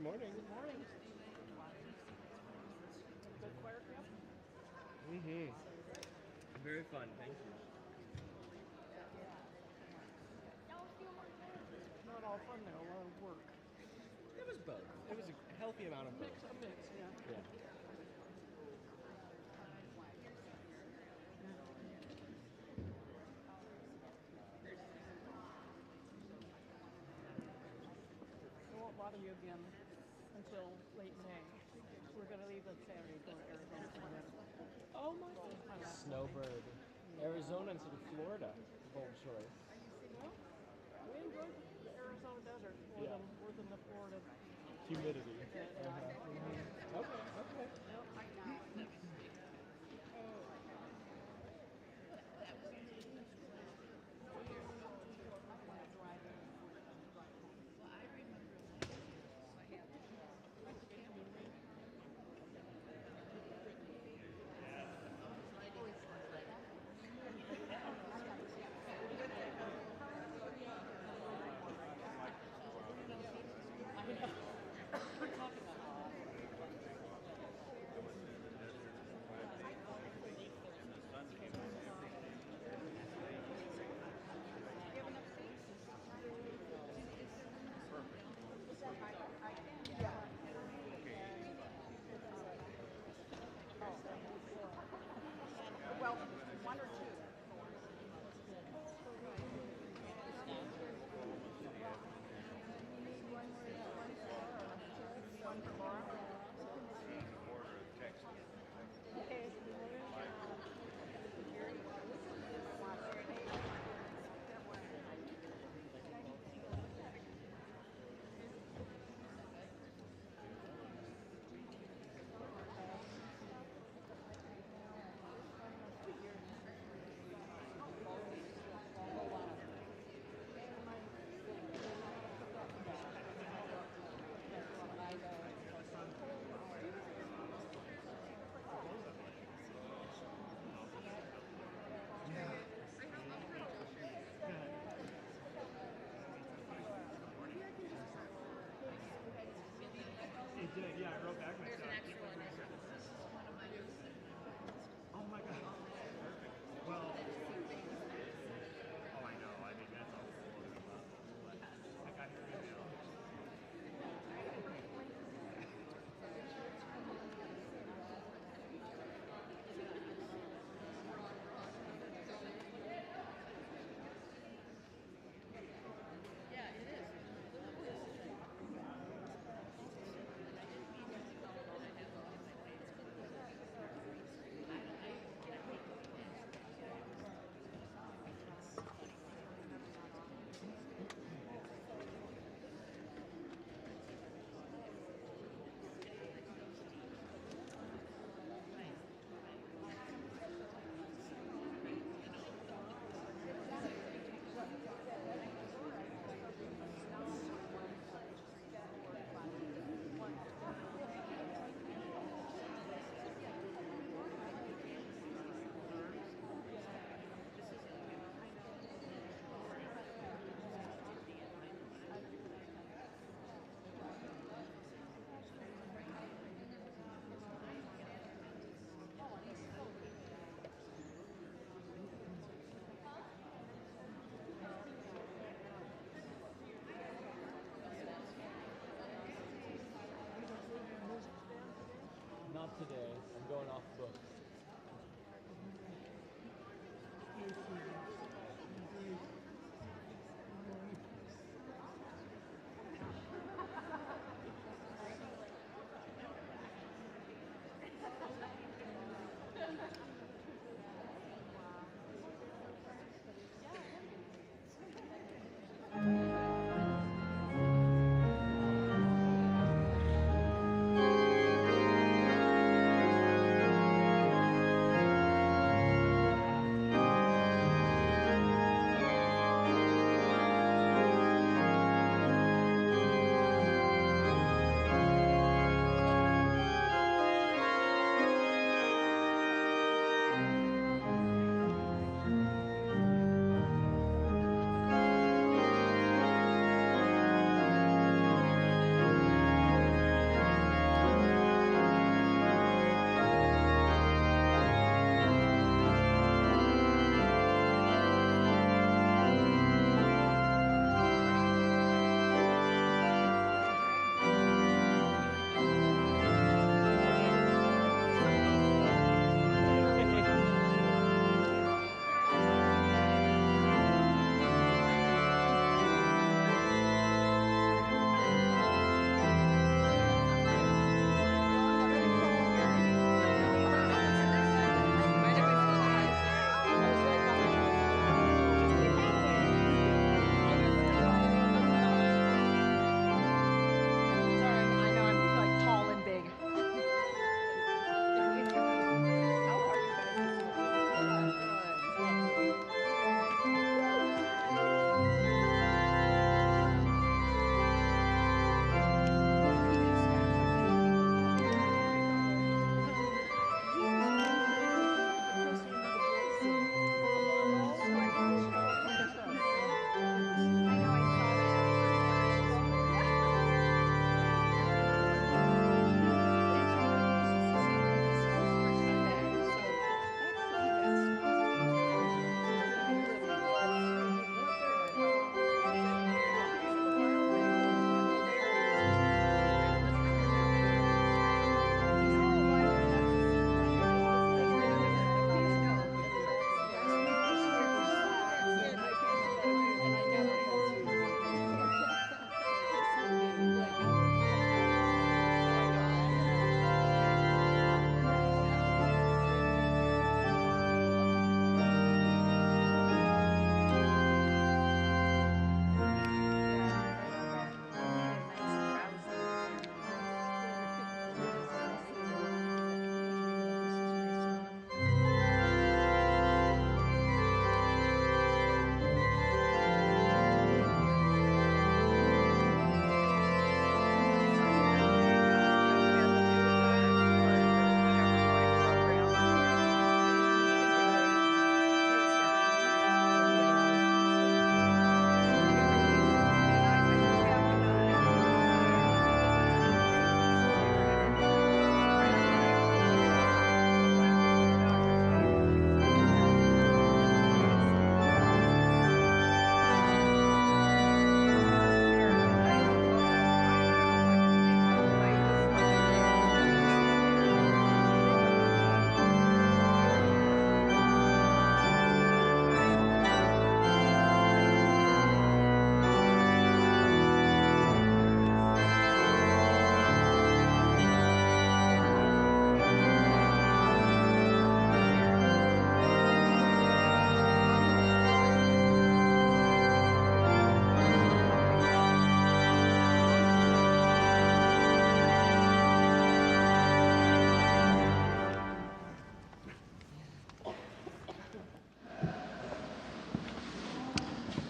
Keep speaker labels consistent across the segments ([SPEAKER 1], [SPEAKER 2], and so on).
[SPEAKER 1] morning.
[SPEAKER 2] Good morning. Good choir camp?
[SPEAKER 1] Mm-hmm. Very fun, thank you.
[SPEAKER 2] Not all fun though, a lot of work.
[SPEAKER 1] It was both. It was a healthy amount of both.
[SPEAKER 2] A mix, yeah.
[SPEAKER 1] Yeah.
[SPEAKER 2] I won't bother you again until late May. We're going to leave on Saturday, go to Arizona for dinner.
[SPEAKER 1] Oh my God. Snowbird. Arizona instead of Florida. Bold choice.
[SPEAKER 2] Well, we enjoyed the Arizona desert more than the Florida
[SPEAKER 1] Humidity.
[SPEAKER 2] Yeah.
[SPEAKER 1] Okay.
[SPEAKER 3] Well, one or two. One for Laura.
[SPEAKER 4] It did, yeah, I wrote back myself. Oh my god. Well, oh I know, I mean that's all I got your email.
[SPEAKER 1] Not today. I'm going off book.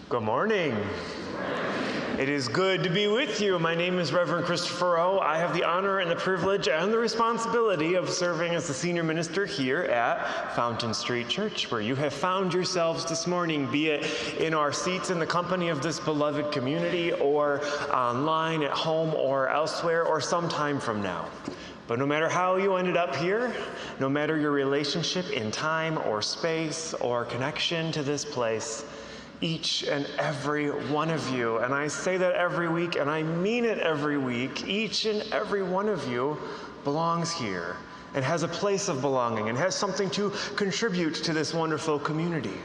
[SPEAKER 5] Good morning. It is good to be with you. My name is Reverend Christopher O. I have the honor and the privilege and the responsibility of serving as the senior minister here at Fountain Street Church, where you have found yourselves this morning, be it in our seats in the company of this beloved community, or online, at home, or elsewhere, or sometime from now. But no matter how you ended up here, no matter your relationship in time or space or connection to this place, each and every one of you, and I say that every week, and I mean it every week, each and every one of you belongs here and has a place of belonging and has something to contribute to this wonderful community.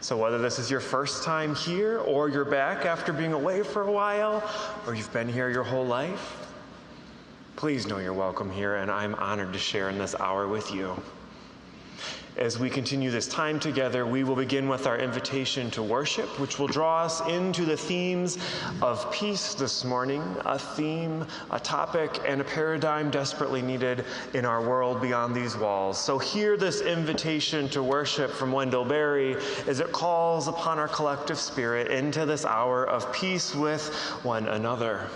[SPEAKER 5] So whether this is your first time here, or you're back after being away for a while, or you've been here your whole life, please know you're welcome here, and I'm honored to share in this hour with you. As we continue this time together, we will begin with our invitation to worship, which will draw us into the themes of peace this morning, a theme, a topic, and a paradigm desperately needed in our world beyond these walls. So hear this invitation to worship from Wendell as it calls upon our collective spirit into this hour of peace with one another.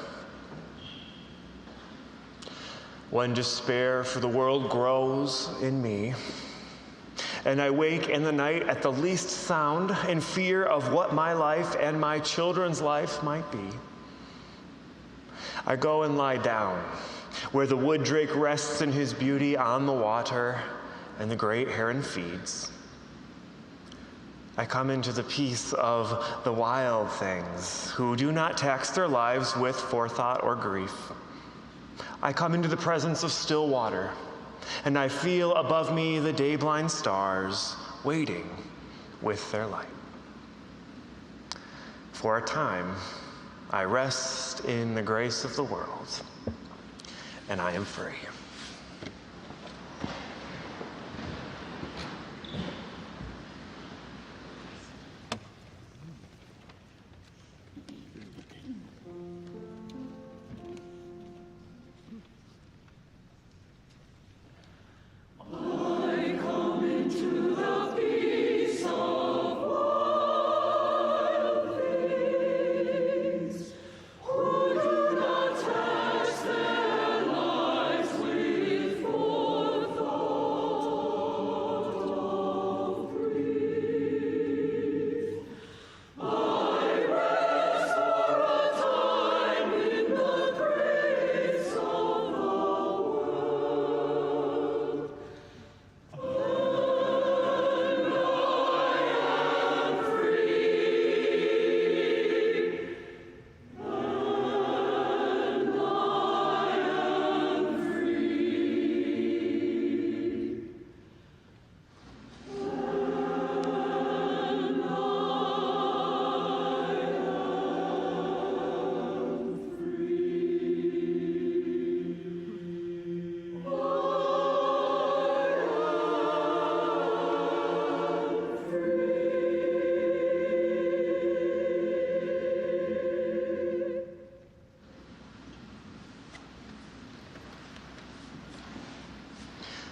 [SPEAKER 5] When despair for the world grows in me, and I wake in the night at the least sound in fear of what my life and my children's life might be, I go and lie down where the wood drake rests in his beauty on the water and the great heron feeds. I come into the peace of the wild things who do not tax their lives with forethought or grief. I come into the presence of still water, and I feel above me the day-blind stars waiting with their light. For a time, I rest in the grace of the world, and I am free.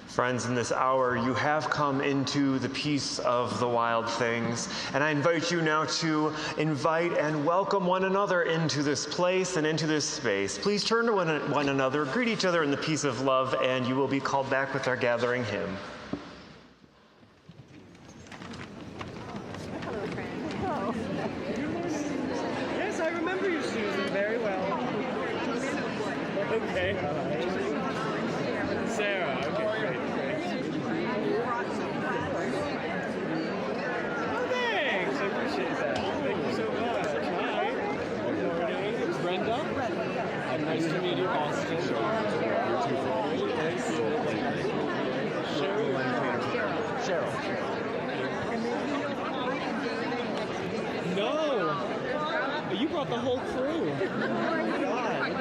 [SPEAKER 5] Friends, in this hour, you have come into the peace of the wild things, and I invite you now to invite and welcome one another into this place and into this space. Please turn to one another, greet each other in the peace of love, and you will be called back with our gathering hymn.
[SPEAKER 1] Yes, I remember you, Susan, very well. Okay. Sarah, okay, great. Oh, thanks. I appreciate that. Thank you so much. Hi. Good morning. It's Brenda. Nice to meet you, Austin. Cheryl. No. You brought the whole crew. Oh, my God.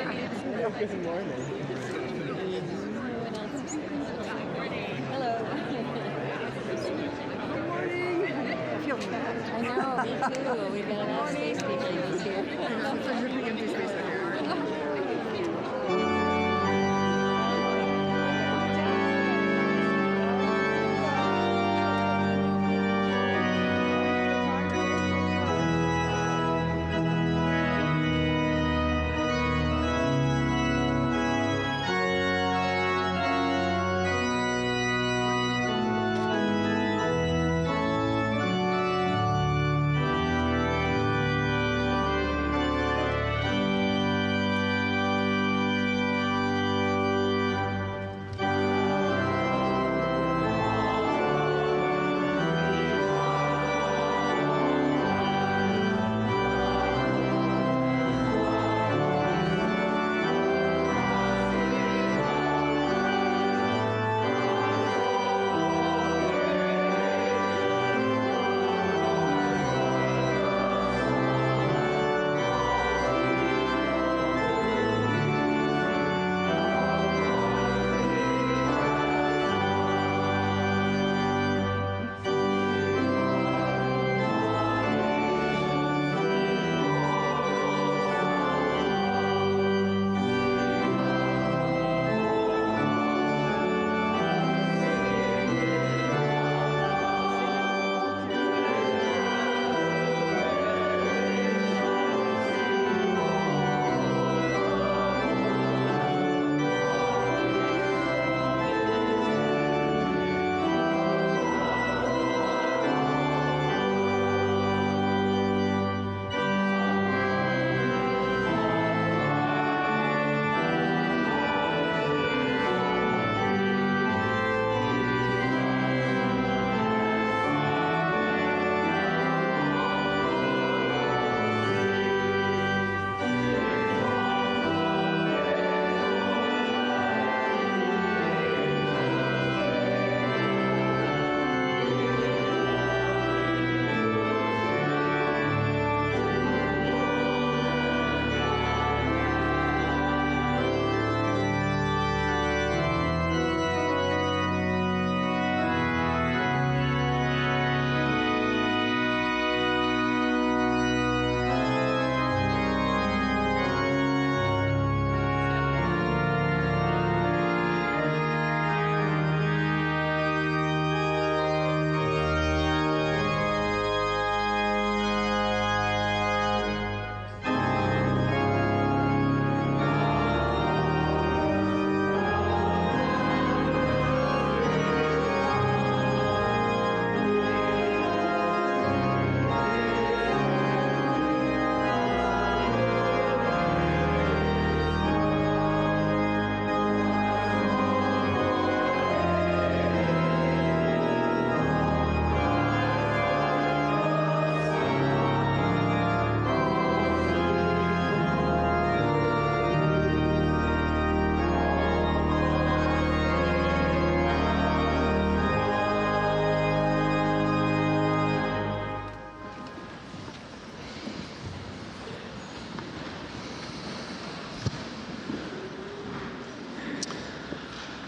[SPEAKER 1] Good morning.
[SPEAKER 6] Hello.
[SPEAKER 2] Good morning. I feel bad.
[SPEAKER 6] I know, me too. We've got a lot of space behind us here.
[SPEAKER 2] Really empty space in here.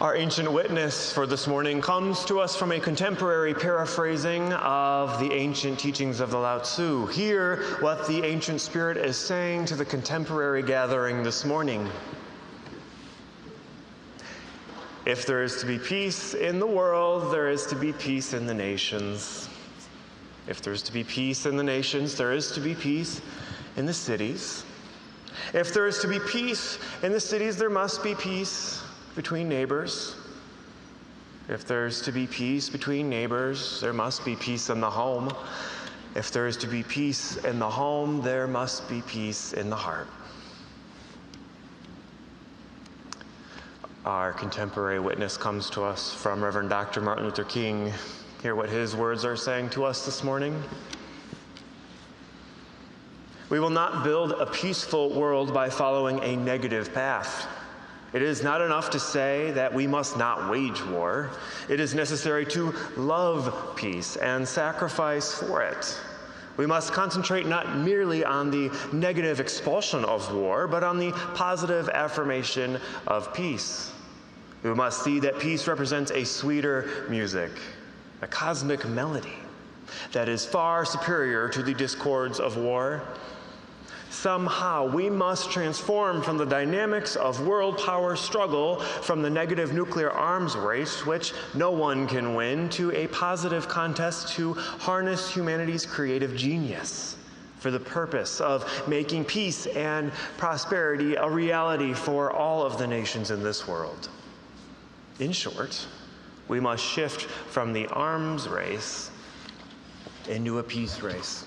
[SPEAKER 5] Our ancient witness for this morning comes to us from a contemporary paraphrasing of the ancient teachings of the Lao Tzu. Hear what the ancient spirit is saying to the contemporary gathering this morning. If there is to be peace in the world, there is to be peace in the nations. If there is to be peace in the nations, there is to be peace in the cities. If there is to be peace in the cities, there must be peace between neighbors. If there's to be peace between neighbors, there must be peace in the home. If there is to be peace in the home, there must be peace in the heart. Our contemporary witness comes to us from Reverend Dr. Martin Luther King. Hear what his words are saying to us this morning. We will not build a peaceful world by following a negative path. It is not enough to say that we must not wage war. It is necessary to love peace and sacrifice for it. We must concentrate not merely on the negative expulsion of war, but on the positive affirmation of peace. We must see that peace represents a sweeter music, a cosmic melody that is far superior to the discords of war. Somehow we must transform from the dynamics of world power struggle, from the negative nuclear arms race, which no one can win, to a positive contest to harness humanity's creative genius for the purpose of making peace and prosperity a reality for all of the nations in this world. In short, we must shift from the arms race into a peace race.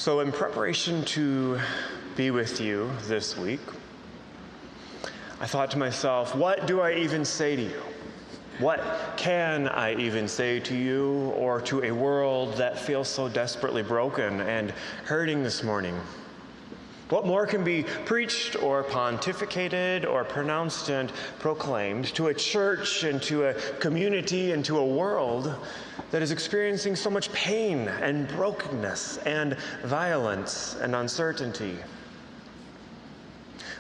[SPEAKER 5] So in preparation to be with you this week, I thought to myself, what do I even say to you? What can I even say to you or to a world that feels so desperately broken and hurting this morning? What more can be preached or pontificated or pronounced and proclaimed to a church and to a community and to a world that is experiencing so much pain and brokenness and violence and uncertainty?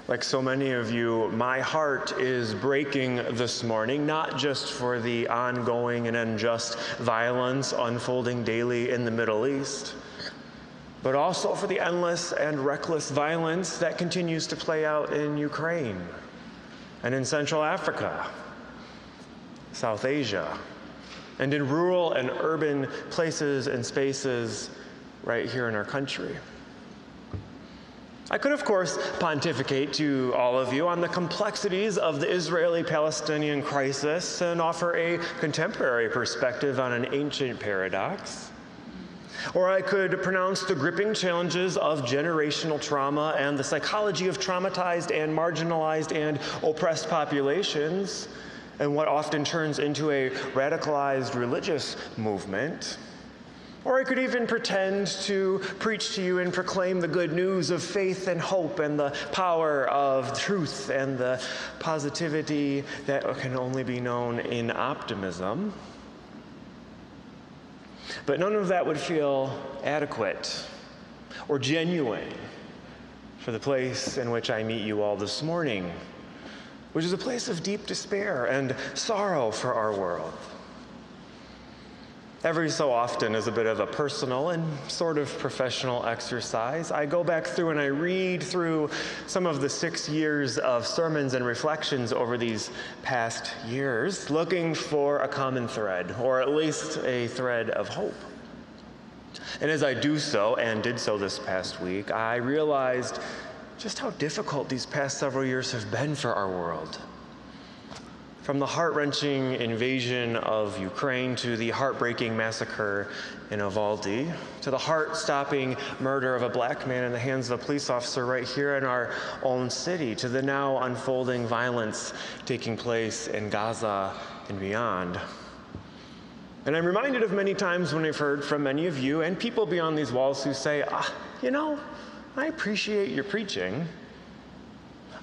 [SPEAKER 5] Like so many of you, my heart is breaking this morning, not just for the ongoing and unjust violence unfolding daily in the Middle East, but also for the endless and reckless violence that continues to play out in Ukraine and in Central Africa, South Asia, and in rural and urban places and spaces right here in our country. I could, of course, pontificate to all of you on the complexities of the Israeli-Palestinian crisis and offer a contemporary perspective on an ancient paradox. Or I could pronounce the gripping challenges of generational trauma and the psychology of traumatized and marginalized and oppressed populations and what often turns into a radicalized religious movement. Or I could even pretend to preach to you and proclaim the good news of faith and hope and the power of truth and the positivity that can only be known in optimism. But none of that would feel adequate or genuine for the place in which I meet you all this morning, which is a place of deep despair and sorrow for our world. Every so often, as a bit of a personal and sort of professional exercise, I go back through and I read through some of the 6 years of sermons and reflections over these past years, looking for a common thread, or at least a thread of hope. And as I do so, and did so this past week, I realized just how difficult these past several years have been for our world. From the heart-wrenching invasion of Ukraine to the heartbreaking massacre in Uvalde, to the heart-stopping murder of a black man in the hands of a police officer right here in our own city, to the now unfolding violence taking place in Gaza and beyond. And I'm reminded of many times when I've heard from many of you and people beyond these walls who say, I appreciate your preaching.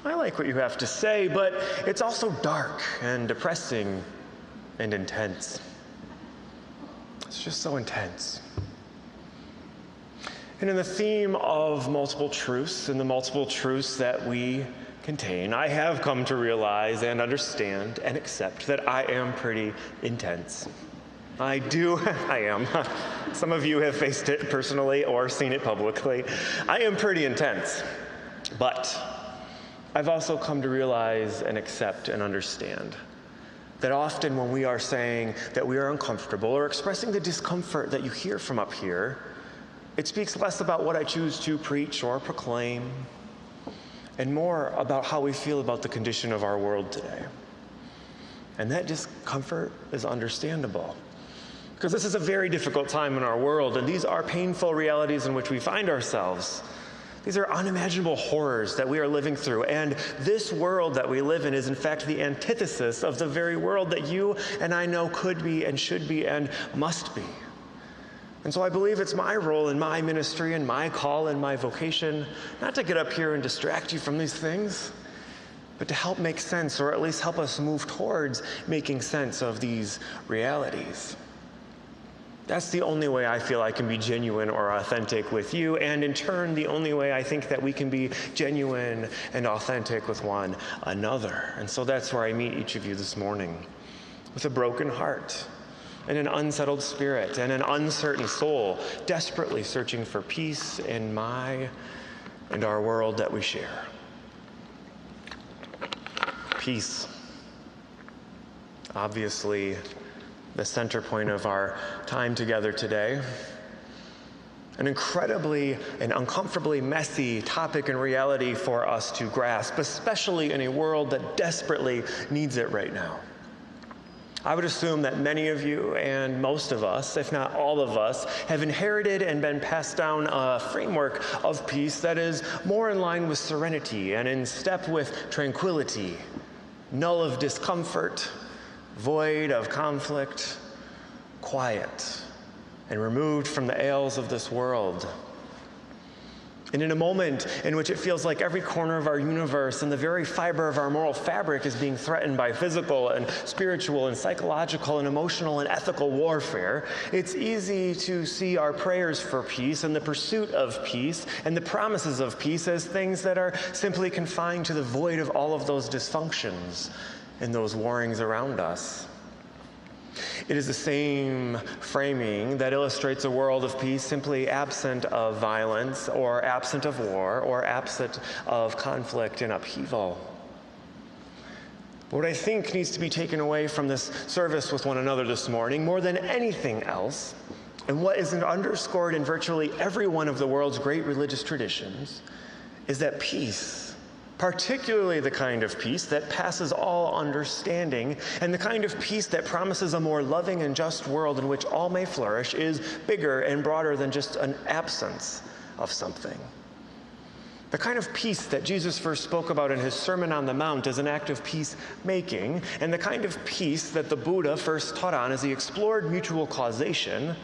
[SPEAKER 5] I like what you have to say, but it's also dark and depressing and intense. It's just so intense. And in the theme of multiple truths and the multiple truths that we contain, I have come to realize and understand and accept that I am pretty intense. I am. Some of you have faced it personally or seen it publicly. I am pretty intense, but I've also come to realize and accept and understand that often when we are saying that we are uncomfortable or expressing the discomfort that you hear from up here, it speaks less about what I choose to preach or proclaim and more about how we feel about the condition of our world today. And that discomfort is understandable because this is a very difficult time in our world, and these are painful realities in which we find ourselves. These are unimaginable horrors that we are living through, and this world that we live in is in fact the antithesis of the very world that you and I know could be and should be and must be. And so I believe it's my role in my ministry and my call and my vocation not to get up here and distract you from these things, but to help make sense, or at least help us move towards making sense of these realities. That's the only way I feel I can be genuine or authentic with you, and in turn, the only way I think that we can be genuine and authentic with one another. And so that's where I meet each of you this morning, with a broken heart and an unsettled spirit and an uncertain soul, desperately searching for peace in my and our world that we share. Peace. Obviously, the center point of our time together today. An incredibly and uncomfortably messy topic and reality for us to grasp, especially in a world that desperately needs it right now. I would assume that many of you and most of us, if not all of us, have inherited and been passed down a framework of peace that is more in line with serenity and in step with tranquility, null of discomfort, void of conflict, quiet, and removed from the ails of this world. And in a moment in which it feels like every corner of our universe and the very fiber of our moral fabric is being threatened by physical and spiritual and psychological and emotional and ethical warfare, it's easy to see our prayers for peace and the pursuit of peace and the promises of peace as things that are simply confined to the void of all of those dysfunctions and those warrings around us. It is the same framing that illustrates a world of peace simply absent of violence or absent of war or absent of conflict and upheaval. But what I think needs to be taken away from this service with one another this morning, more than anything else, and what is underscored in virtually every one of the world's great religious traditions, is that peace, particularly the kind of peace that passes all understanding and the kind of peace that promises a more loving and just world in which all may flourish, is bigger and broader than just an absence of something. The kind of peace that Jesus first spoke about in his Sermon on the Mount as an act of peacemaking, and the kind of peace that the Buddha first taught on as he explored mutual causation,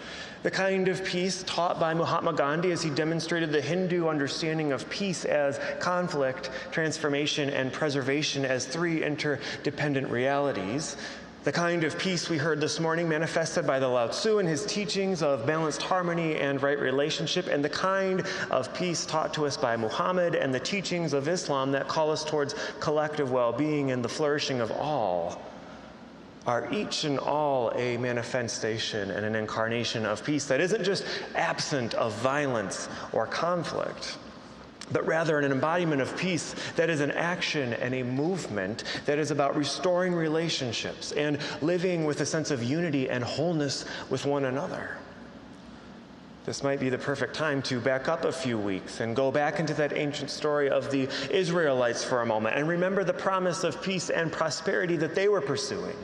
[SPEAKER 5] the kind of peace taught by Mahatma Gandhi as he demonstrated the Hindu understanding of peace as conflict, transformation, and preservation as three interdependent realities, the kind of peace we heard this morning manifested by the Lao Tzu in his teachings of balanced harmony and right relationship, and the kind of peace taught to us by Muhammad and the teachings of Islam that call us towards collective well-being and the flourishing of all, are each and all a manifestation and an incarnation of peace that isn't just absent of violence or conflict, but rather an embodiment of peace that is an action and a movement that is about restoring relationships and living with a sense of unity and wholeness with one another. This might be the perfect time to back up a few weeks and go back into that ancient story of the Israelites for a moment and remember the promise of peace and prosperity that they were pursuing.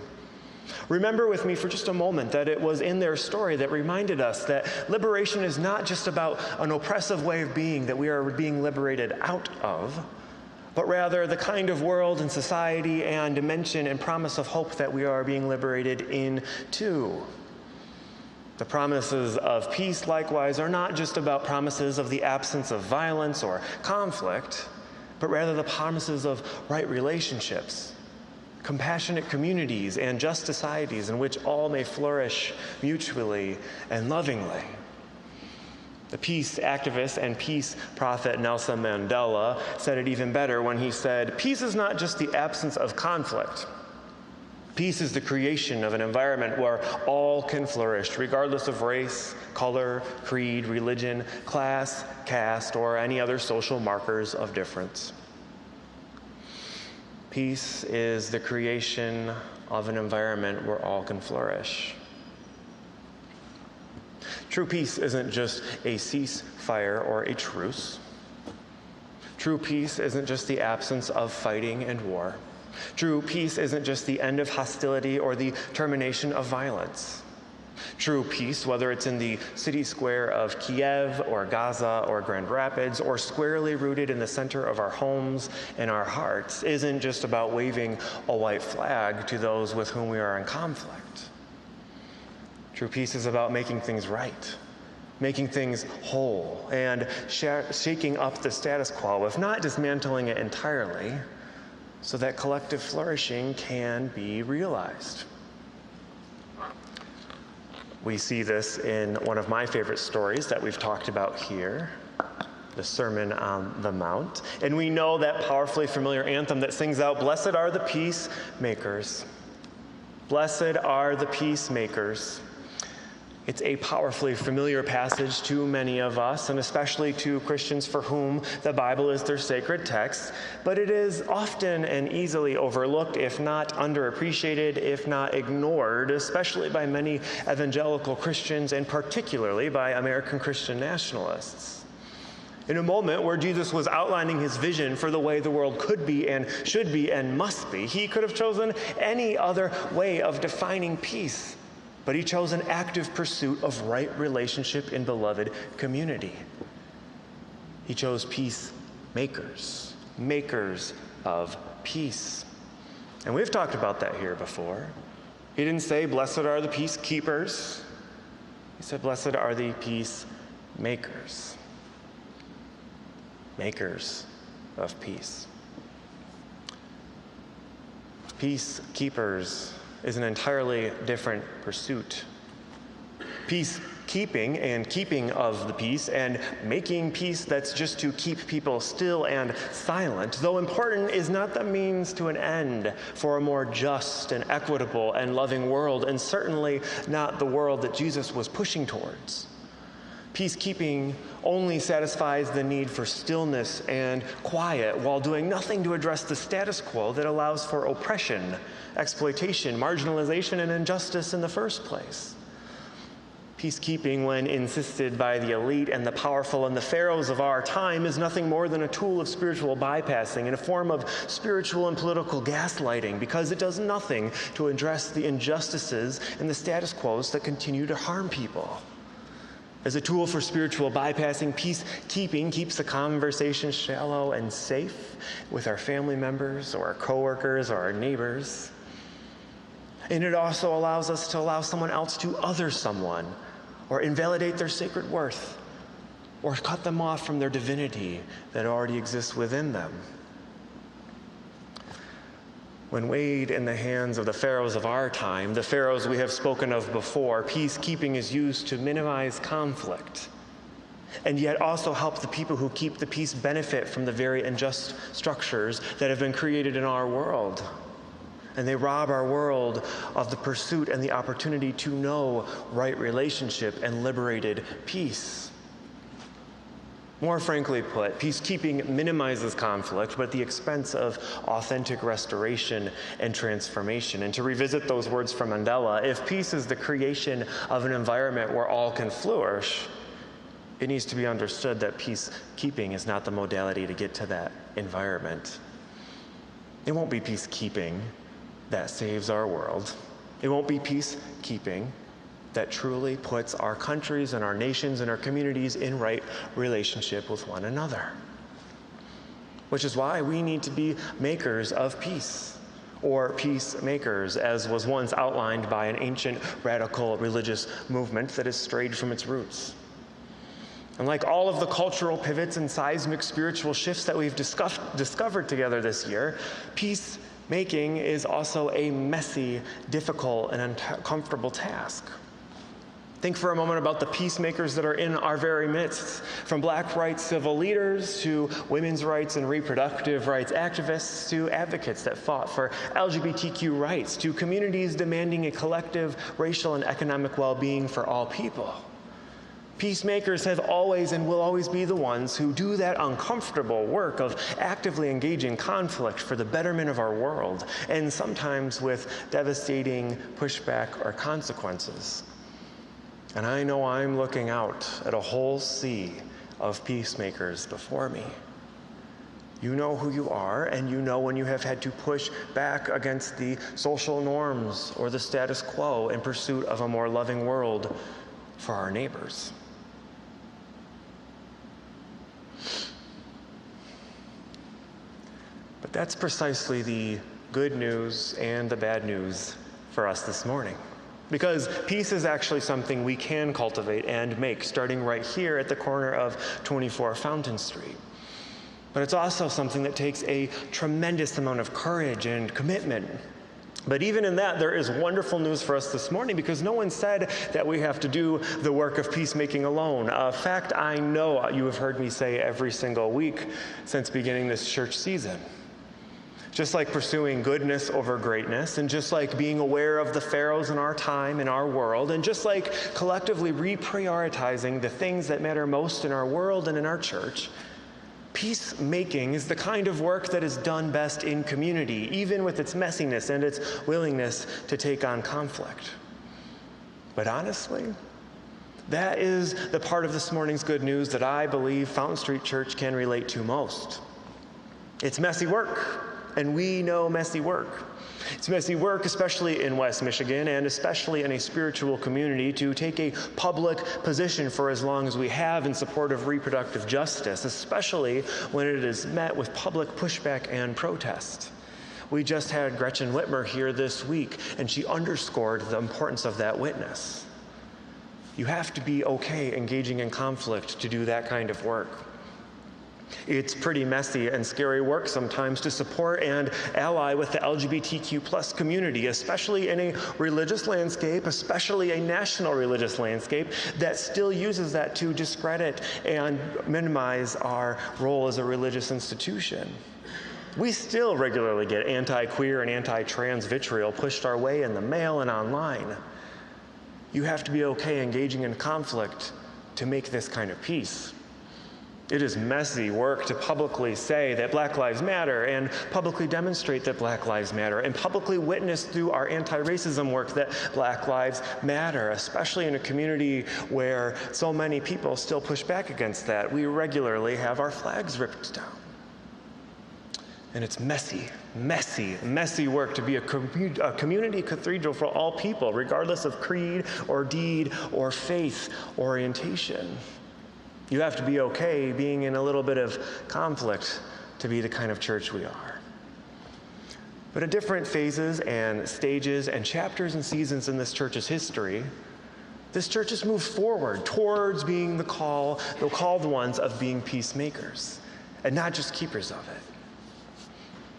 [SPEAKER 5] Remember with me for just a moment that it was in their story that reminded us that liberation is not just about an oppressive way of being that we are being liberated out of, but rather the kind of world and society and dimension and promise of hope that we are being liberated into. The promises of peace, likewise, are not just about promises of the absence of violence or conflict, but rather the promises of right relationships, compassionate communities, and just societies in which all may flourish mutually and lovingly. The peace activist and peace prophet Nelson Mandela said it even better when he said, "Peace is not just the absence of conflict. Peace is the creation of an environment where all can flourish, regardless of race, color, creed, religion, class, caste, or any other social markers of difference." Peace is the creation of an environment where all can flourish. True peace isn't just a ceasefire or a truce. True peace isn't just the absence of fighting and war. True peace isn't just the end of hostility or the termination of violence. True peace, whether it's in the city square of Kiev or Gaza or Grand Rapids or squarely rooted in the center of our homes and our hearts, isn't just about waving a white flag to those with whom we are in conflict. True peace is about making things right, making things whole, and shaking up the status quo, if not dismantling it entirely, so that collective flourishing can be realized. We see this in one of my favorite stories that we've talked about here, the Sermon on the Mount. And we know that powerfully familiar anthem that sings out, "Blessed are the peacemakers. Blessed are the peacemakers." It's a powerfully familiar passage to many of us, and especially to Christians for whom the Bible is their sacred text, but it is often and easily overlooked, if not underappreciated, if not ignored, especially by many evangelical Christians and particularly by American Christian nationalists. In a moment where Jesus was outlining his vision for the way the world could be and should be and must be, he could have chosen any other way of defining peace, but he chose an active pursuit of right relationship in beloved community. He chose peacemakers, makers of peace. And we've talked about that here before. He didn't say, blessed are the peacekeepers. He said, blessed are the peacemakers. Makers of peace. Peacekeepers is an entirely different pursuit. Peacekeeping and keeping of the peace and making peace that's just to keep people still and silent, though important, is not the means to an end for a more just and equitable and loving world, and certainly not the world that Jesus was pushing towards. Peacekeeping only satisfies the need for stillness and quiet while doing nothing to address the status quo that allows for oppression, exploitation, marginalization, and injustice in the first place. Peacekeeping, when insisted by the elite and the powerful and the pharaohs of our time, is nothing more than a tool of spiritual bypassing and a form of spiritual and political gaslighting, because it does nothing to address the injustices and the status quos that continue to harm people. As a tool for spiritual bypassing, peacekeeping keeps the conversation shallow and safe with our family members or our coworkers or our neighbors. And it also allows us to allow someone else to other someone, or invalidate their sacred worth, or cut them off from their divinity that already exists within them. When weighed in the hands of the pharaohs of our time, the pharaohs we have spoken of before, peacekeeping is used to minimize conflict, and yet also help the people who keep the peace benefit from the very unjust structures that have been created in our world. And they rob our world of the pursuit and the opportunity to know right relationship and liberated peace. More frankly put, peacekeeping minimizes conflict, but at the expense of authentic restoration and transformation. And to revisit those words from Mandela, if peace is the creation of an environment where all can flourish, it needs to be understood that peacekeeping is not the modality to get to that environment. It won't be peacekeeping that saves our world. It won't be peacekeeping that truly puts our countries and our nations and our communities in right relationship with one another. Which is why we need to be makers of peace, or peacemakers, as was once outlined by an ancient radical religious movement that has strayed from its roots. And like all of the cultural pivots and seismic spiritual shifts that we've discovered together this year, peacemaking is also a messy, difficult, and uncomfortable task. Think for a moment about the peacemakers that are in our very midst, from black rights civil leaders to women's rights and reproductive rights activists to advocates that fought for LGBTQ rights to communities demanding a collective racial and economic well-being for all people. Peacemakers have always and will always be the ones who do that uncomfortable work of actively engaging conflict for the betterment of our world, and sometimes with devastating pushback or consequences. And I know I'm looking out at a whole sea of peacemakers before me. You know who you are, and you know when you have had to push back against the social norms or the status quo in pursuit of a more loving world for our neighbors. But that's precisely the good news and the bad news for us this morning. Because peace is actually something we can cultivate and make, starting right here at the corner of 24 Fountain Street. But it's also something that takes a tremendous amount of courage and commitment. But even in that, there is wonderful news for us this morning, because no one said that we have to do the work of peacemaking alone. A fact I know you have heard me say every single week since beginning this church season. Just like pursuing goodness over greatness, and just like being aware of the pharaohs in our time, in our world, and just like collectively reprioritizing the things that matter most in our world and in our church, peacemaking is the kind of work that is done best in community, even with its messiness and its willingness to take on conflict. But honestly, That is the part of this morning's good news that I believe Fountain Street Church can relate to most. It's messy work, and we know messy work. It's messy work, especially in West Michigan, and especially in a spiritual community, to take a public position for as long as we have in support of reproductive justice, especially when it is met with public pushback and protest. We just had Gretchen Whitmer here this week, and she underscored the importance of that witness. You have to be okay engaging in conflict to do that kind of work. It's pretty messy and scary work sometimes to support and ally with the LGBTQ plus community, especially in a religious landscape, especially a national religious landscape that still uses that to discredit and minimize our role as a religious institution. We still regularly get anti-queer and anti-trans vitriol pushed our way in the mail and online. You have to be okay engaging in conflict to make this kind of peace. It is messy work to publicly say that Black Lives Matter and publicly demonstrate that Black Lives Matter and publicly witness through our anti-racism work that Black Lives Matter, especially in a community where so many people still push back against that. We regularly have our flags ripped down. And it's messy, messy, messy work to be a community cathedral for all people, regardless of creed or deed or faith orientation. You have to be okay being in a little bit of conflict to be the kind of church we are. But at different phases and stages and chapters and seasons in this church's history, this church has moved forward towards being the called ones of being peacemakers, and not just keepers of it.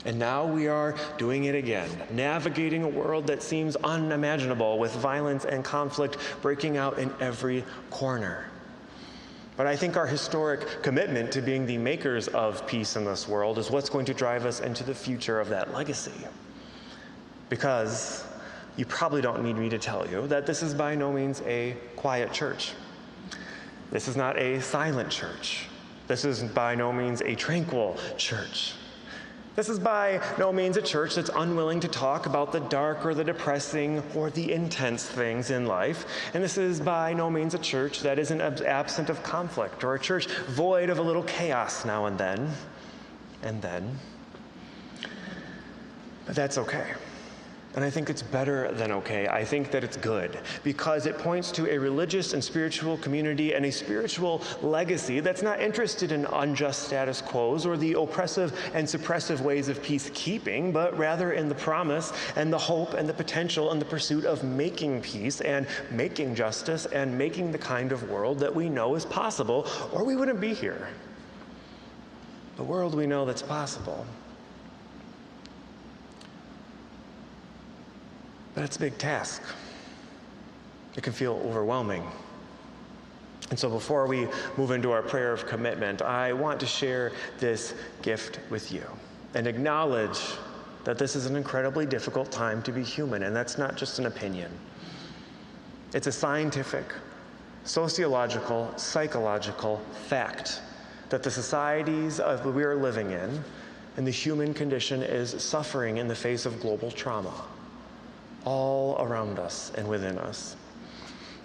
[SPEAKER 5] And now we are doing it again, navigating a world that seems unimaginable with violence and conflict breaking out in every corner. But I think our historic commitment to being the makers of peace in this world is what's going to drive us into the future of that legacy. Because you probably don't need me to tell you that this is by no means a quiet church. This is not a silent church. This is by no means a tranquil church. This is by no means a church that's unwilling to talk about the dark or the depressing or the intense things in life. And this is by no means a church that isn't absent of conflict, or a church void of a little chaos now and then. But that's okay. And I think it's better than okay. I think that it's good, because it points to a religious and spiritual community and a spiritual legacy that's not interested in unjust status quos or the oppressive and suppressive ways of peacekeeping, but rather in the promise and the hope and the potential and the pursuit of making peace and making justice and making the kind of world that we know is possible, or we wouldn't be here. The world we know that's possible. But it's a big task. It can feel overwhelming. And so before we move into our prayer of commitment, I want to share this gift with you and acknowledge that this is an incredibly difficult time to be human, and that's not just an opinion. It's a scientific, sociological, psychological fact that the societies we are living in and the human condition is suffering in the face of global trauma, all around us and within us.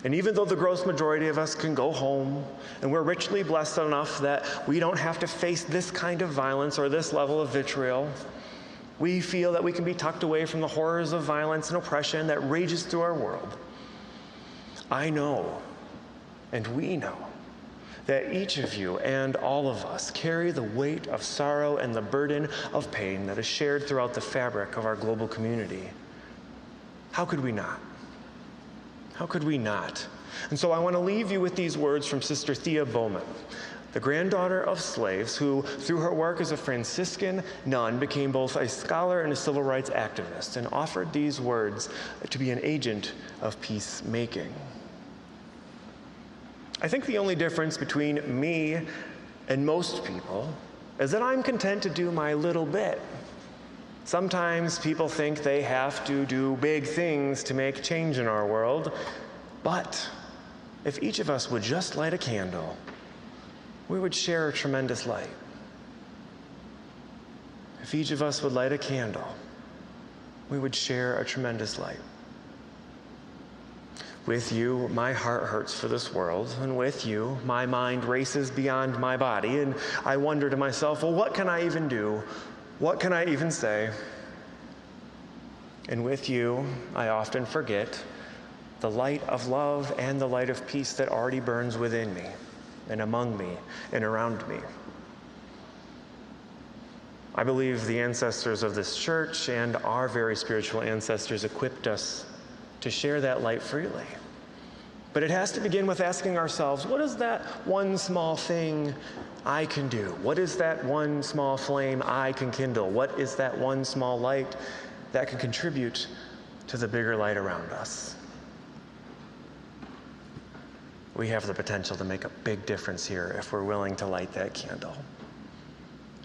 [SPEAKER 5] And even though the gross majority of us can go home, and we're richly blessed enough that we don't have to face this kind of violence or this level of vitriol, we feel that we can be tucked away from the horrors of violence and oppression that rages through our world. I know, and we know, that each of you and all of us carry the weight of sorrow and the burden of pain that is shared throughout the fabric of our global community. How could we not? How could we not? And so I want to leave you with these words from Sister Thea Bowman, the granddaughter of slaves who, through her work as a Franciscan nun, became both a scholar and a civil rights activist, and offered these words to be an agent of peacemaking. I think the only difference between me and most people is that I'm content to do my little bit. Sometimes people think they have to do big things to make change in our world, but if each of us would just light a candle, we would share a tremendous light. If each of us would light a candle, we would share a tremendous light. With you, my heart hurts for this world, and with you, my mind races beyond my body, and I wonder to myself, well, what can I even do? What can I even say? And with you, I often forget the light of love and the light of peace that already burns within me, and among me, and around me. I believe the ancestors of this church and our very spiritual ancestors equipped us to share that light freely. But it has to begin with asking ourselves, what is that one small thing I can do? What is that one small flame I can kindle? What is that one small light that can contribute to the bigger light around us? We have the potential to make a big difference here if we're willing to light that candle.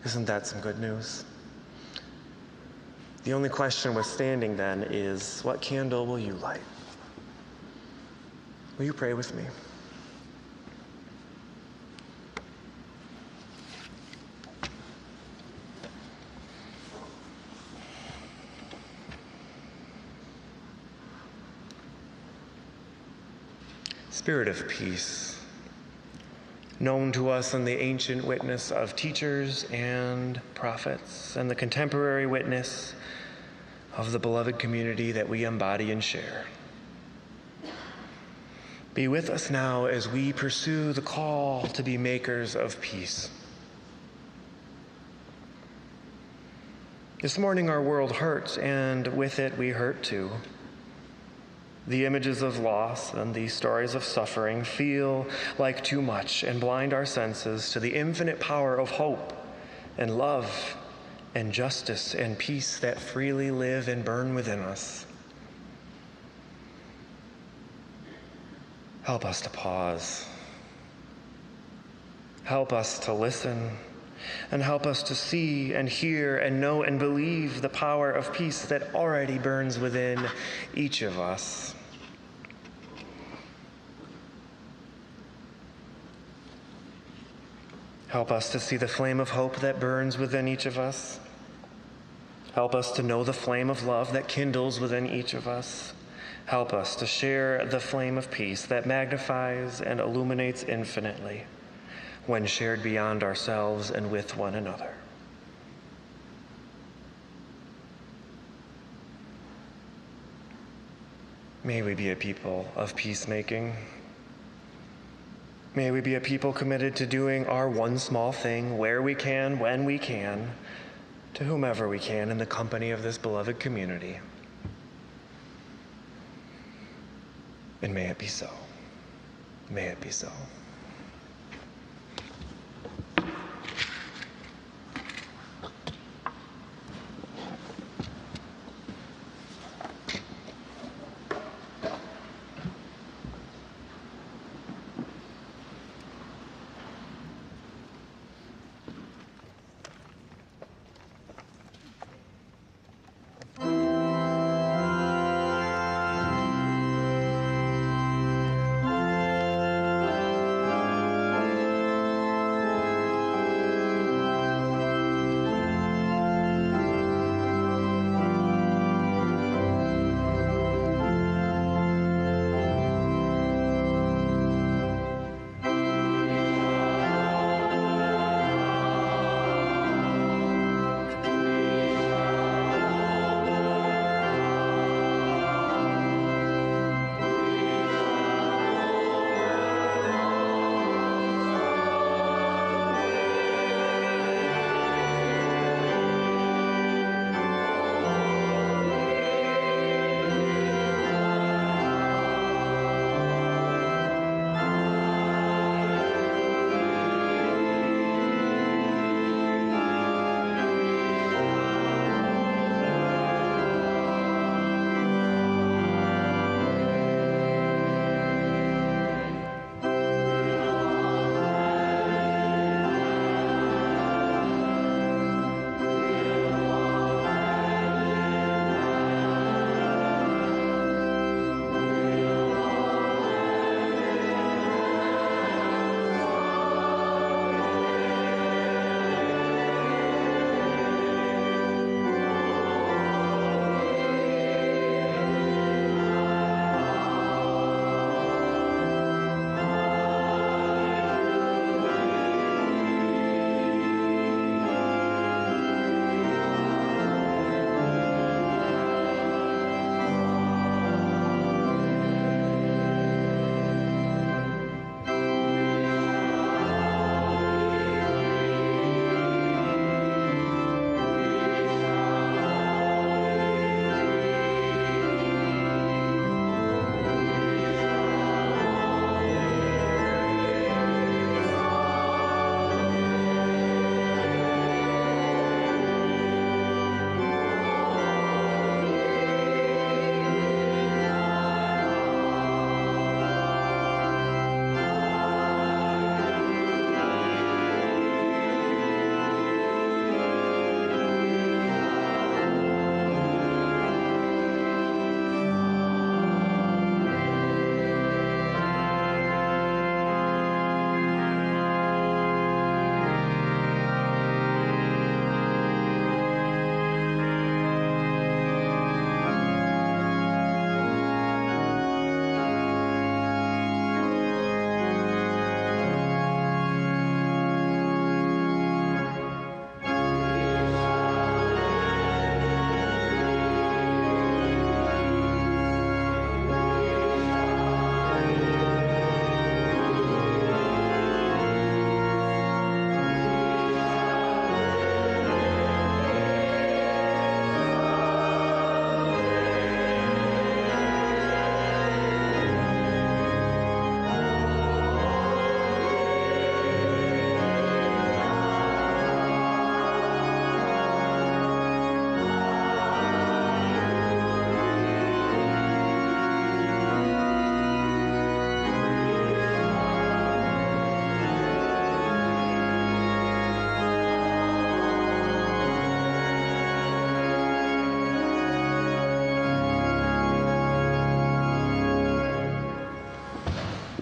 [SPEAKER 5] Isn't that some good news? The only question withstanding then is, what candle will you light? Will you pray with me? Spirit of peace, known to us in the ancient witness of teachers and prophets, and the contemporary witness of the beloved community that we embody and share. Be with us now as we pursue the call to be makers of peace. This morning our world hurts, and with it we hurt too. The images of loss and the stories of suffering feel like too much and blind our senses to the infinite power of hope and love and justice and peace that freely live and burn within us. Help us to pause. Help us to listen. And help us to see and hear and know and believe the power of peace that already burns within each of us. Help us to see the flame of hope that burns within each of us. Help us to know the flame of love that kindles within each of us. Help us to share the flame of peace that magnifies and illuminates infinitely when shared beyond ourselves and with one another. May we be a people of peacemaking. May we be a people committed to doing our one small thing where we can, when we can, to whomever we can in the company of this beloved community. And may it be so. May it be so.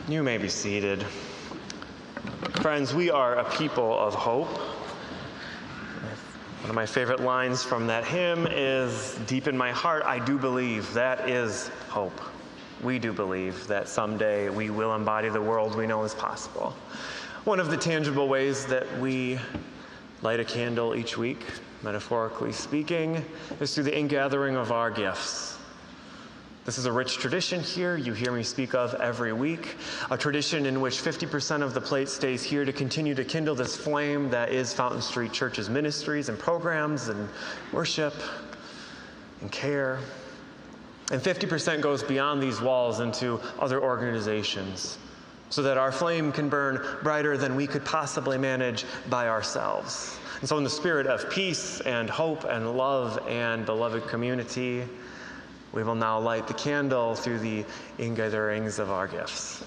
[SPEAKER 5] You may be seated. Friends, we are a people of hope. One of my favorite lines from that hymn is, "Deep in my heart, I do believe." That is hope. We do believe that someday we will embody the world we know is possible. One of the tangible ways that we light a candle each week, metaphorically speaking, is through the ingathering of our gifts. This is a rich tradition here you hear me speak of every week, a tradition in which 50% of the plate stays here to continue to kindle this flame that is Fountain Street Church's ministries and programs and worship and care. And 50% goes beyond these walls into other organizations so that our flame can burn brighter than we could possibly manage by ourselves. And so in the spirit of peace and hope and love and beloved community, we will now light the candle through the ingatherings of our gifts.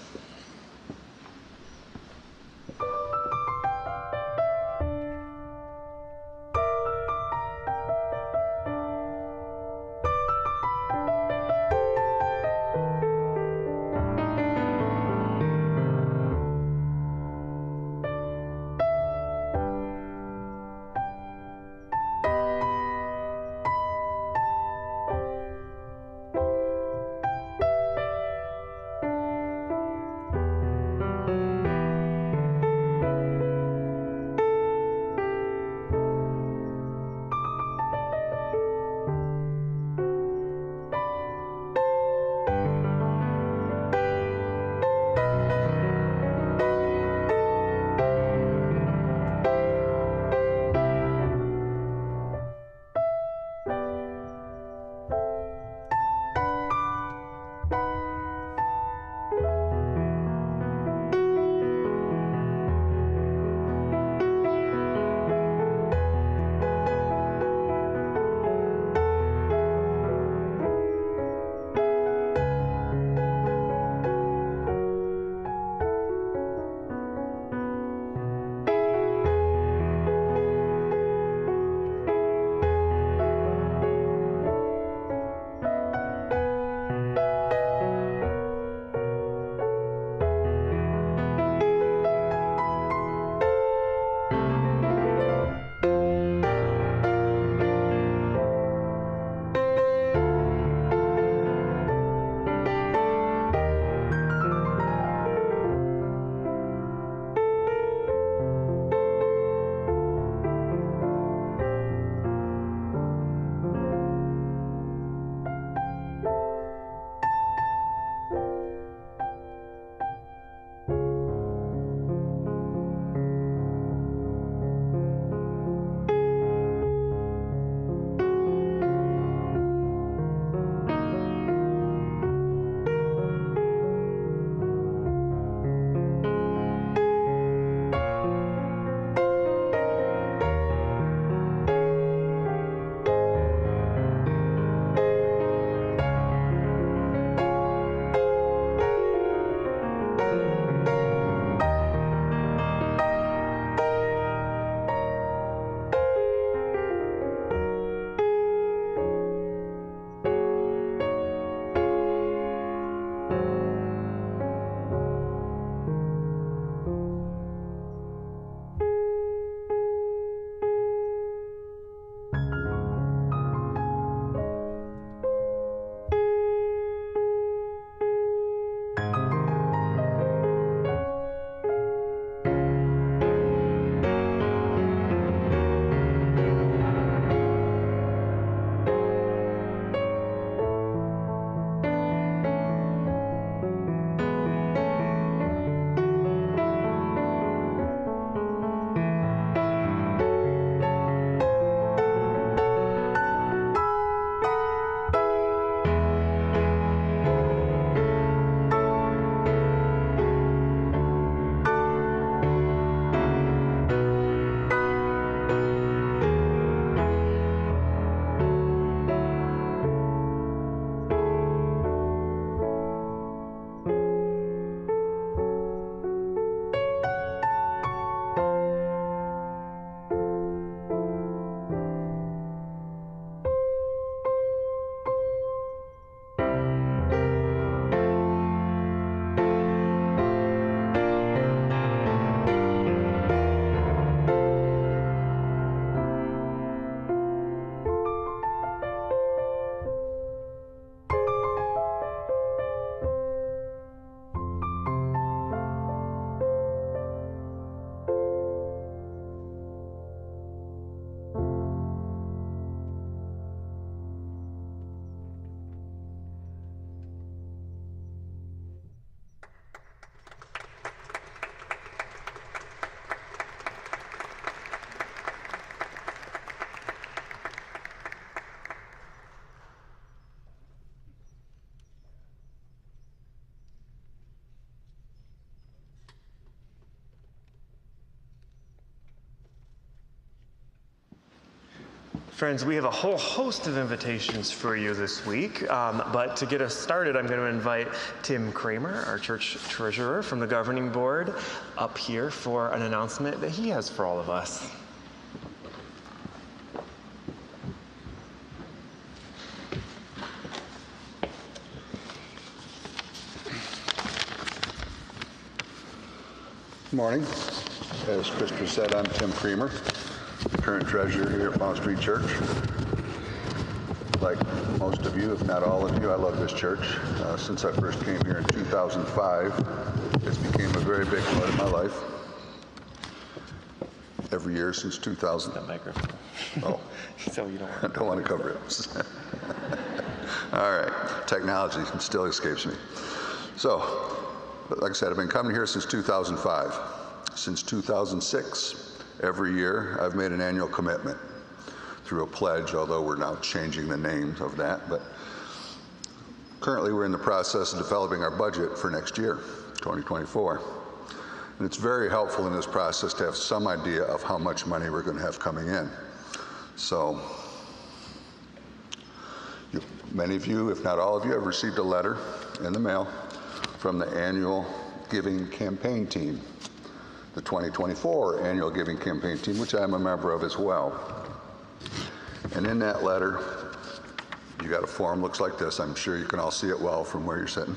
[SPEAKER 5] Friends, we have a whole host of invitations for you this week, but to get us started, I'm going to invite Tim Clamor, our church treasurer from the governing board, up here for an announcement that he has for all of us.
[SPEAKER 7] Good morning. As Christopher said, I'm Tim Clamor, current treasurer here at Fountain Street Church. Like most of you, if not all of you, I love this church. Since I first came here in 2005, it's become a very big part of my life. Every year since 2000.
[SPEAKER 5] That microphone.
[SPEAKER 7] Oh,
[SPEAKER 5] So you don't
[SPEAKER 7] I don't want to cover it. All right, technology still escapes me. So, like I said, I've been coming here since 2005. Since 2006, every year I've made an annual commitment through a pledge, although we're now changing the name of that. But currently we're in the process of developing our budget for next year, 2024. And it's very helpful in this process to have some idea of how much money we're going to have coming in. So, many of you, if not all of you, have received a letter in the mail from the annual giving campaign team, the 2024 annual giving campaign team, which I'm a member of as well. And in that letter, you got a form, looks like this. I'm sure you can all see it well from where you're sitting.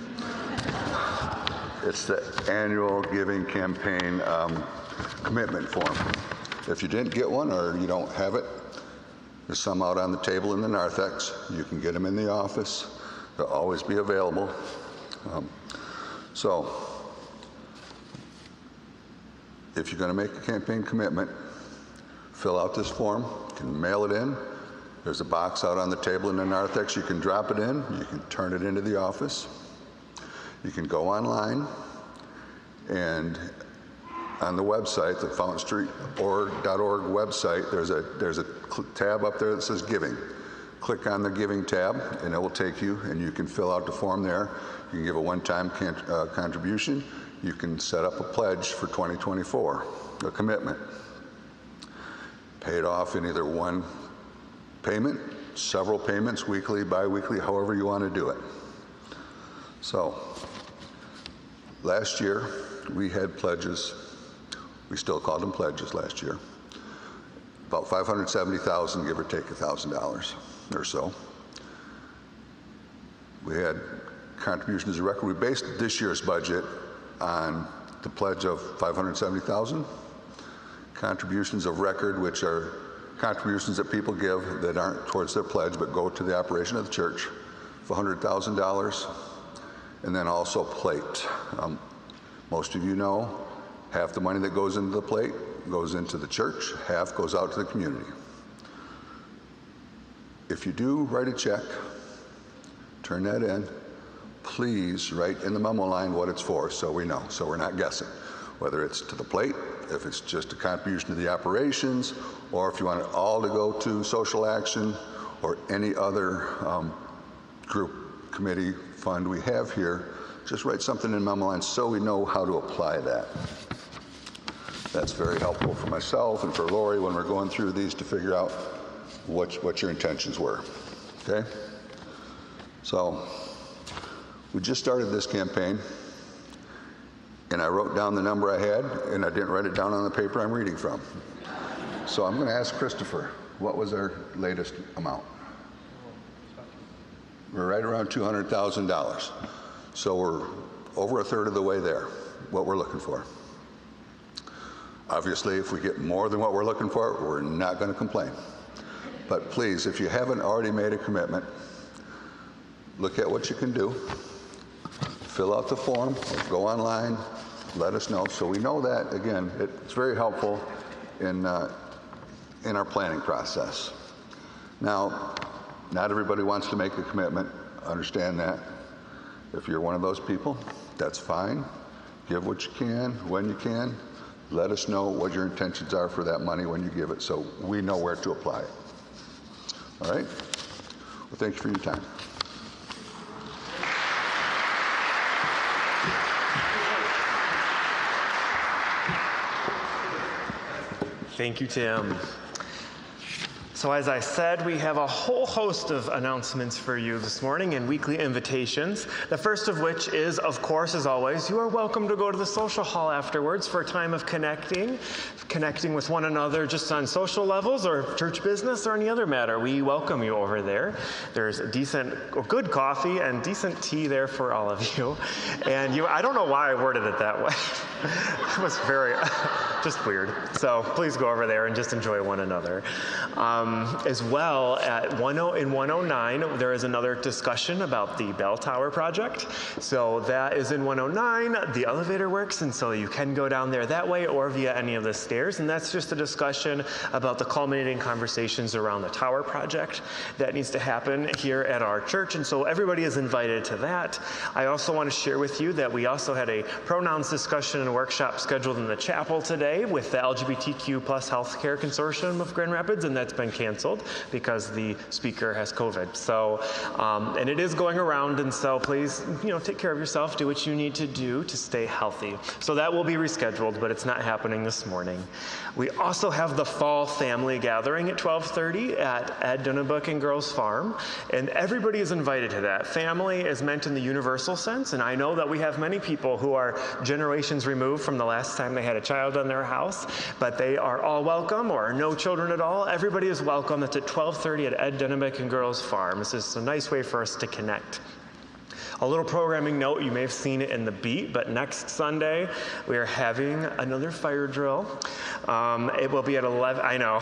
[SPEAKER 7] It's the annual giving campaign commitment form. If you didn't get one or you don't have it, there's some out on the table in the narthex. You can get them in the office. They'll always be available. So, if you're going to make a campaign commitment, fill out this form. You can mail it in. There's a box out on the table in the narthex. You can drop it in. You can turn it into the office. You can go online, and on the website, the fountainstreet.org website, there's a tab up there that says Giving. Click on the Giving tab, and it will take you, and you can fill out the form there. You can give a one-time contribution. You can set up a pledge for 2024, a commitment. Pay it off in either one payment, several payments, weekly, bi-weekly, however you want to do it. So, last year, we had pledges. We still called them pledges last year. About $570,000, give or take $1,000 or so. We had contributions of record. We based this year's budget on the pledge of $570,000. Contributions of record, which are contributions that people give that aren't towards their pledge but go to the operation of the church, for $100,000. And then also plate. Most of you know, half the money that goes into the plate goes into the church, half goes out to the community. If you do write a check, turn that in, please write in the memo line what it's for so we know, so we're not guessing. Whether it's to the plate, if it's just a contribution to the operations, or if you want it all to go to social action or any other group, committee, fund we have here, just write something in the memo line so we know how to apply that. That's very helpful for myself and for Lori when we're going through these to figure out what your intentions were, okay? So, we just started this campaign, and I wrote down the number I had, and I didn't write it down on the paper I'm reading from. So I'm going to ask Christopher, what was our latest amount? We're right around $200,000. So we're over a third of the way there, what we're looking for. Obviously, if we get more than what we're looking for, we're not going to complain. But please, if you haven't already made a commitment, look at what you can do. Fill out the form, go online, let us know. So we know that, again, it's very helpful in our planning process. Now, not everybody wants to make a commitment. Understand that. If you're one of those people, that's fine. Give what you can, when you can. Let us know what your intentions are for that money when you give it so we know where to apply it. All right? Well, thank you for your time.
[SPEAKER 5] Thank you, Tim. So as I said, we have a whole host of announcements for you this morning and weekly invitations. The first of which is, of course, as always, you are welcome to go to the social hall afterwards for a time of connecting with one another just on social levels or church business or any other matter. We welcome you over there. There's decent or good coffee and decent tea there for all of you. And I don't know why I worded it that way. It was very, just weird. So please go over there and just enjoy one another. As well, in 109, there is another discussion about the bell tower project. So that is in 109. The elevator works, and so you can go down there that way or via any of the stairs. And that's just a discussion about the culminating conversations around the tower project that needs to happen here at our church. And so everybody is invited to that. I also want to share with you that we also had a pronouns discussion and workshop scheduled in the chapel today with the LGBTQ plus Healthcare Consortium of Grand Rapids, and that's been canceled because the speaker has COVID. So, and it is going around, and so please, take care of yourself, do what you need to do to stay healthy. So that will be rescheduled, but it's not happening this morning. We also have the fall family gathering at 12:30 at Ed Dunnebuck and Girls Farm, and everybody is invited to that. Family is meant in the universal sense, and I know that we have many people who are generations removed from the last time they had a child in their house, but they are all welcome, or no children at all. Everybody is welcome. That's at 12:30 at Ed Dunnebuck and Girls Farm. This is a nice way for us to connect. A little programming note, you may have seen it in the beat, but next Sunday we are having another fire drill. It will be at 11, I know.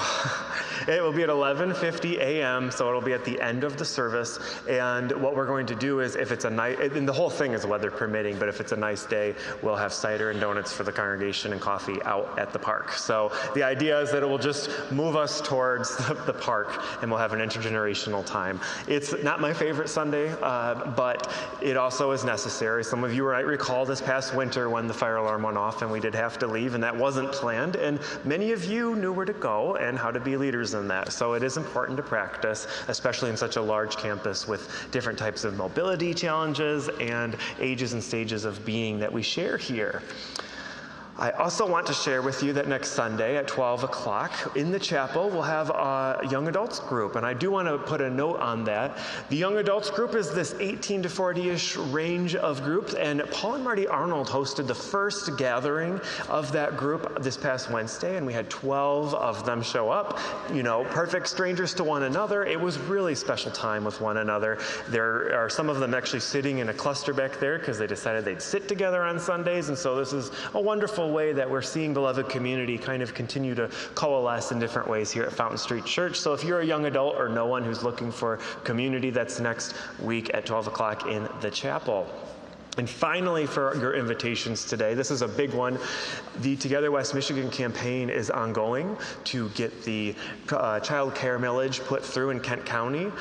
[SPEAKER 5] It will be at 11:50 a.m., so it'll be at the end of the service. And what we're going to do is, if it's a night, and the whole thing is weather permitting, but if it's a nice day, we'll have cider and donuts for the congregation and coffee out at the park. So the idea is that it will just move us towards the park, and we'll have an intergenerational time. It's not my favorite Sunday, but it also is necessary. Some of you might recall this past winter when the fire alarm went off and we did have to leave, and that wasn't planned. And many of you knew where to go and how to be leaders in that. So it is important to practice, especially in such a large campus with different types of mobility challenges and ages and stages of being that we share here. I also want to share with you that next Sunday at 12 o'clock in the chapel, we'll have a young adults group. And I do want to put a note on that. The young adults group is this 18 to 40-ish range of groups. And Paul and Marty Arnold hosted the first gathering of that group this past Wednesday. And we had 12 of them show up, perfect strangers to one another. It was really special time with one another. There are some of them actually sitting in a cluster back there because they decided they'd sit together on Sundays. And so this is a wonderful way that we're seeing beloved community kind of continue to coalesce in different ways here at Fountain Street Church. So if you're a young adult or no one who's looking for community, that's next week at 12 o'clock in the chapel. And finally, for your invitations today, this is a big one. The Together West Michigan campaign is ongoing to get the child care millage put through in Kent County.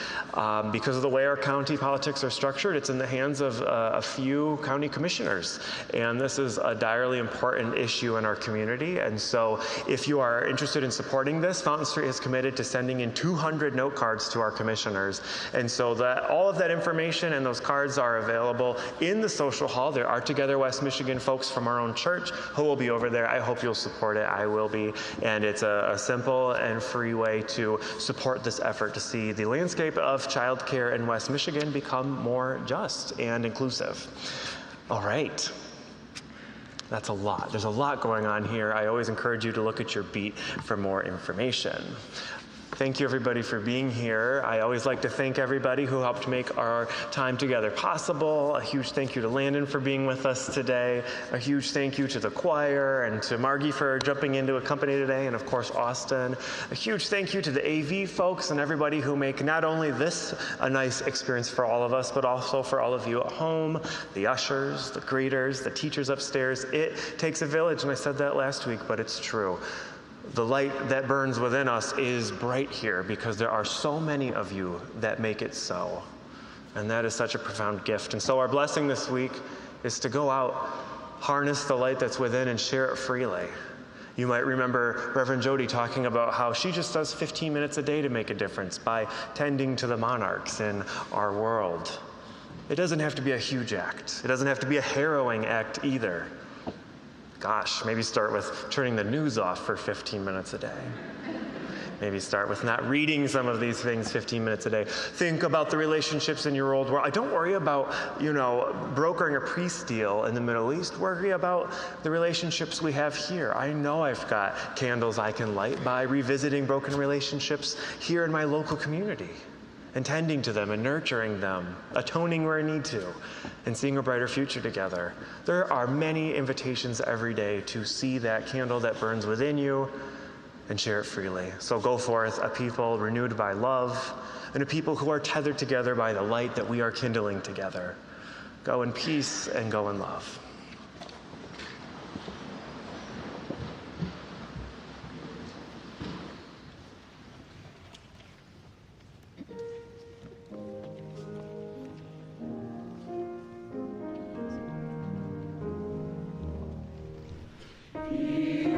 [SPEAKER 5] Because of the way our county politics are structured, it's in the hands of a few county commissioners. And this is a direly important issue in our community. And so if you are interested in supporting this, Fountain Street is committed to sending in 200 note cards to our commissioners. And so all of that information and those cards are available in the social hall. There are Together West Michigan folks from our own church who will be over there. I hope you'll support it. I will be. And it's a simple and free way to support this effort to see the landscape of childcare in West Michigan become more just and inclusive. All right. That's a lot. There's a lot going on here. I always encourage you to look at your beat for more information. Thank you, everybody, for being here. I always like to thank everybody who helped make our time together possible. A huge thank you to Landon for being with us today. A huge thank you to the choir and to Margie for jumping in to accompany today, and of course, Austin. A huge thank you to the AV folks and everybody who make not only this a nice experience for all of us, but also for all of you at home, the ushers, the greeters, the teachers upstairs. It takes a village, and I said that last week, but it's true. The light that burns within us is bright here because there are so many of you that make it so. And that is such a profound gift. And so our blessing this week is to go out, harness the light that's within, and share it freely. You might remember Reverend Jody talking about how she just does 15 minutes a day to make a difference by tending to the monarchs in our world. It doesn't have to be a huge act. It doesn't have to be a harrowing act either. Gosh, maybe start with turning the news off for 15 minutes a day. Maybe start with not reading some of these things 15 minutes a day. Think about the relationships in your old world. Don't worry about, brokering a peace deal in the Middle East. Worry about the relationships we have here. I know I've got candles I can light by revisiting broken relationships here in my local community, and tending to them and nurturing them, atoning where I need to, and seeing a brighter future together. There are many invitations every day to see that candle that burns within you and share it freely. So go forth, a people renewed by love, and a people who are tethered together by the light that we are kindling together. Go in peace and go in love.
[SPEAKER 8] Be